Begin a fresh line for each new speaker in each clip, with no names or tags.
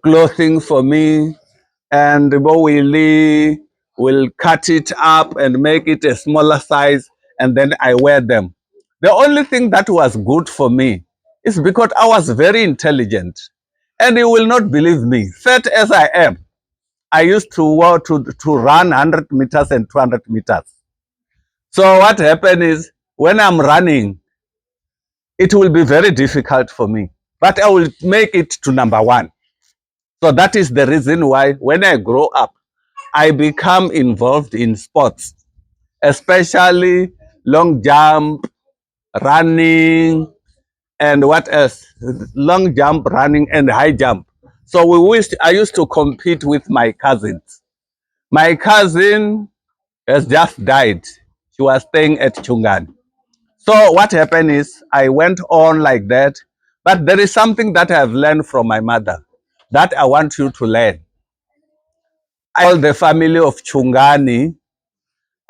clothing for me, and will cut it up and make it a smaller size, and then I wear them. The only thing that was good for me is because I was very intelligent. And you will not believe me, fat as I am, I used to run 100 meters and 200 meters. So what happened is when I'm running, it will be very difficult for me, but I will make it to number one. So that is the reason why when I grow up, I become involved in sports, especially long jump, running, and what else? Long jump, running, and high jump. So I used to compete with my cousins. My cousin has just died. She was staying at Chungan. So what happened is I went on like that. But there is something that I have learned from my mother that I want you to learn. All the family of Chungani,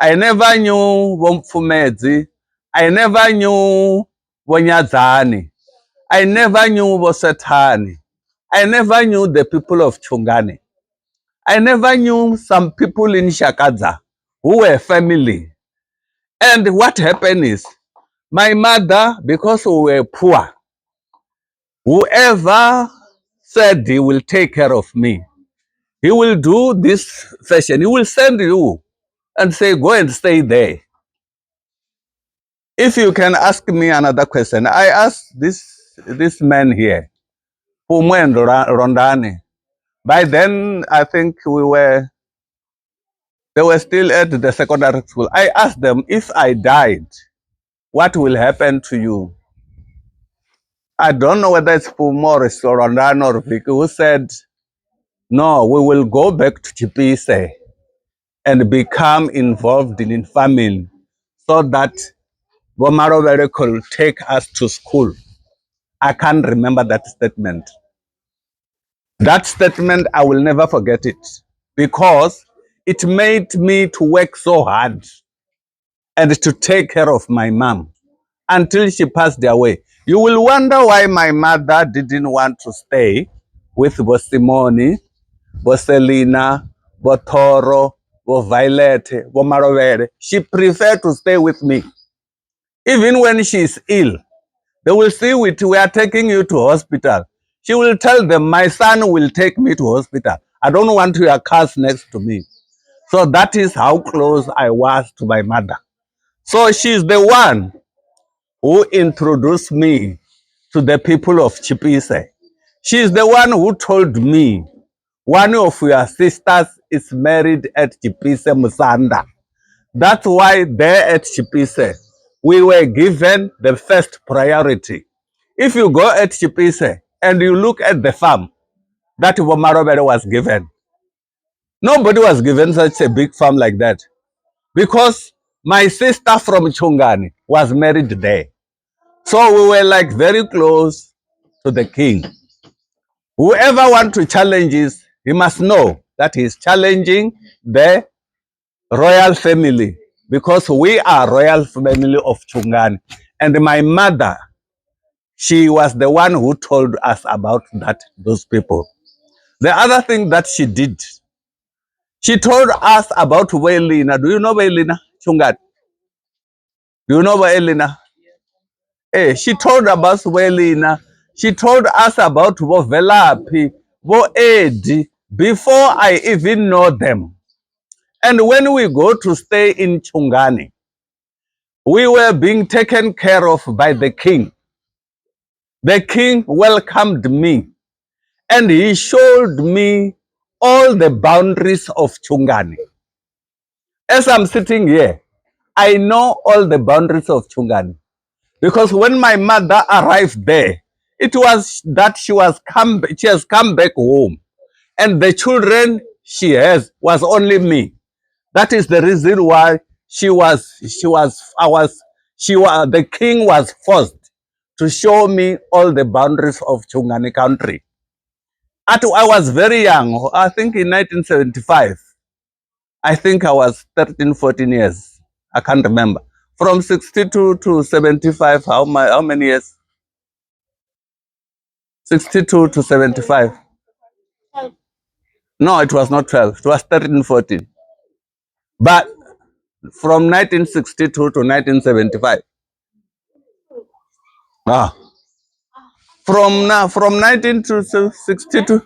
I never knew Womfumedzi. I never knew Wonyadzani. I never knew Wosetani. I never knew the people of Chungani. I never knew some people in Shakadza who were family. And what happened is, my mother, because we were poor, whoever said he will take care of me, he will do this fashion. He will send you and say, go and stay there. If you can ask me another question, I asked this man here, Pumwe and Rondani. By then, I think they were still at the secondary school. I asked them, if I died, what will happen to you? I don't know whether it's Morris or Rondani or Vicky who said, no, we will go back to Chipise and become involved in family so that Gomarovere could take us to school. I can't remember that statement. That statement, I will never forget it because it made me to work so hard and to take care of my mom until she passed away. You will wonder why my mother didn't want to stay with Bosimoni, Boselina, Botoro, Violet, Bomarovere. She preferred to stay with me. Even when she is ill, they will see we are taking you to hospital. She will tell them, my son will take me to hospital. I don't want your cars next to me. So that is how close I was to my mother. So she's the one who introduced me to the people of Chipise. She's the one who told me, one of your sisters is married at Chipise Musanda. That's why there at Chipise, we were given the first priority. If you go at Chipise and you look at the farm that Womarobere was given, nobody was given such a big farm like that because my sister from Chungani was married there. So we were like very close to the king. Whoever wants to challenge this, he must know that he's challenging the royal family because we are royal family of Chungani. And my mother, she was the one who told us about those people. The other thing that she did, she told us about Wailina. Do you know Wailina, Chungat? Do you know Wailina? Hey, she told about Wailina. She told us about Velapi, Edi, before I even know them. And when we go to stay in Chungani, we were being taken care of by the king. The king welcomed me and he showed me all the boundaries of Chungani. As I'm sitting here, I know all the boundaries of Chungani because when my mother arrived there, it was that she has come back home, and the children she has was only me. That is the reason why the king was forced to show me all the boundaries of Chungani country. I was very young, I think in 1975. I think I was 13, 14 years. I can't remember. From 62 to 75, how many years? 62 to 75. No, it was not 12. It was 13, 14. But from 1962 to 1975. Ah, from 19 to 62.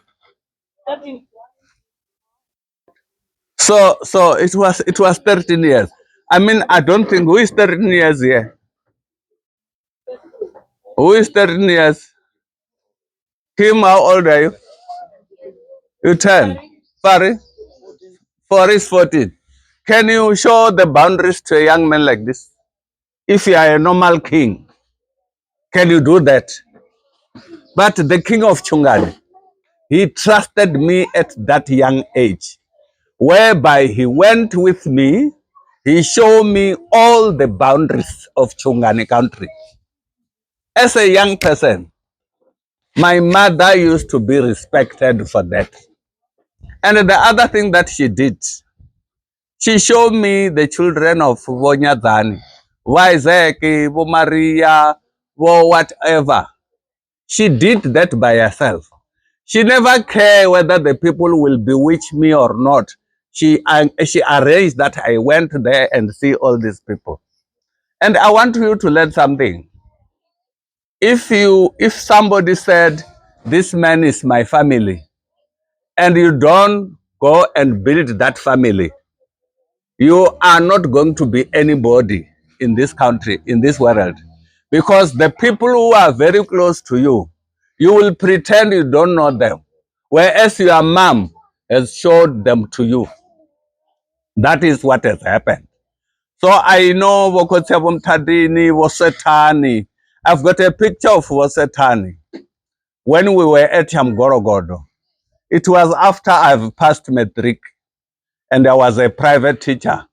So it was 13 years. I mean, I don't think who is 13 years here. Who is 13 years? Kim, how old are you? You 10. Fari? 4 is 14. Can you show the boundaries to a young man like this? If you are a normal king, can you do that? But the king of Chungani, he trusted me at that young age, whereby he went with me, he showed me all the boundaries of Chungani country. As a young person, my mother used to be respected for that. And the other thing that she did, she showed me the children of Vonyadhani, Waizeki, Vo Maria, Vo whatever. She did that by herself. She never cared whether the people will bewitch me or not. She arranged that I went there and see all these people. And I want you to learn something. If somebody said, this man is my family, and you don't go and build that family, you are not going to be anybody in this country, in this world. Because the people who are very close to you, you will pretend you don't know them. Whereas your mom has showed them to you. That is what has happened. So I know Vokotsevum Tadini, Vosetani. I've got a picture of Vosetani when we were at Yamgorogodo. It was after I've passed matric and I was a private teacher.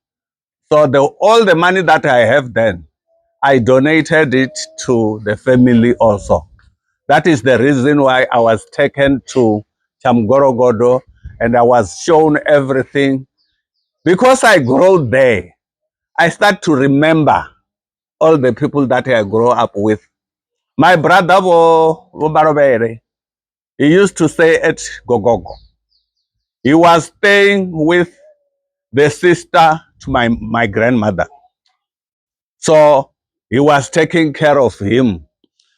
So all the money that I have then, I donated it to the family also. That is the reason why I was taken to Chamgorogodo and I was shown everything. Because I grew there, I start to remember all the people that I grew up with. My brother, Barobere, he used to stay at Gogogo. He was staying with the sister to my grandmother. So he was taking care of him.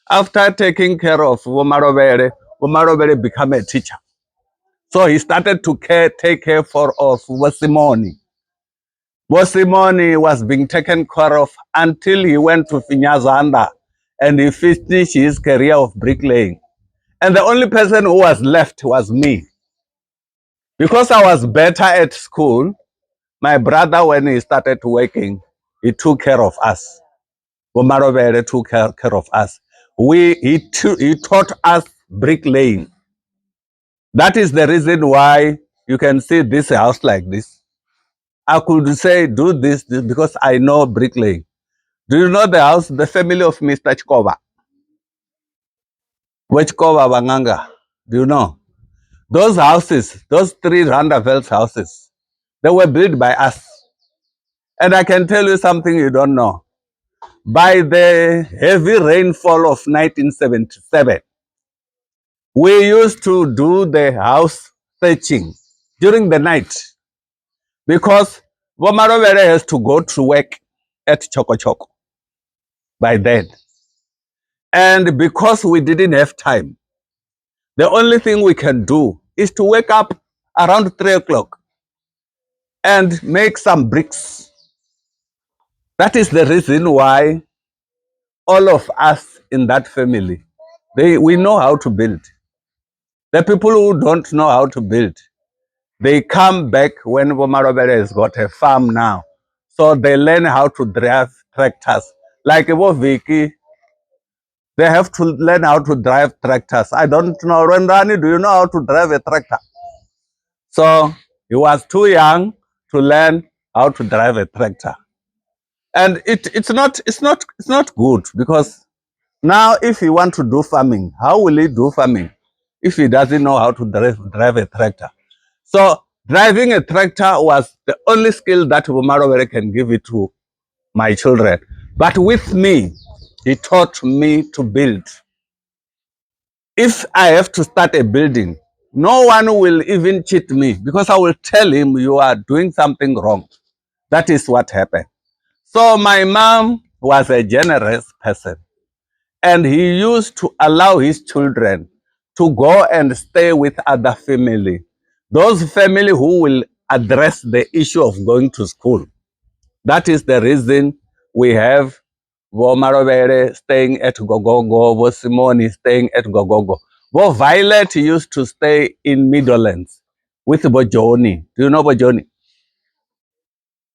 After taking care of Womarobere became a teacher. So he started to take care of Wasimoni. Wasimoni was being taken care of until he went to Finyazanda and he finished his career of bricklaying. And the only person who was left was me. Because I was better at school, my brother, when he started working, he took care of us. Womarobere took care of us. He taught us bricklaying. That is the reason why you can see this house like this. I could say do this because I know bricklaying. Do you know the house, the family of Mr. Chikova? Chikova Banganga. Do you know? Those houses, those three Randavels houses, they were built by us. And I can tell you something you don't know. By the heavy rainfall of 1977, we used to do the house searching during the night because Womarovere has to go to work at Choco Choco by then. And because we didn't have time, the only thing we can do is to wake up around 3 o'clock and make some bricks. That is the reason why all of us in that family, we know how to build. The people who don't know how to build, they come back when Womarobere has got a farm now. So they learn how to drive tractors. Like Vicky, they have to learn how to drive tractors. I don't know, Rani, do you know how to drive a tractor? So he was too young to learn how to drive a tractor. And it's not good because now if he want to do farming, how will he do farming if he doesn't know how to drive a tractor? So driving a tractor was the only skill that Bumarowere can give it to my children. But with me, he taught me to build. If I have to start a building, No one will even cheat me because I will tell him you are doing something wrong. That is what happened. So my mom was a generous person, and he used to allow his children to go and stay with other family. Those family who will address the issue of going to school. That is the reason we have Vo Marobere staying at Gogogo, Vo Simone staying at Gogogo. Vo Violet used to stay in Meadowlands with Bojoni. Do you know Bojoni?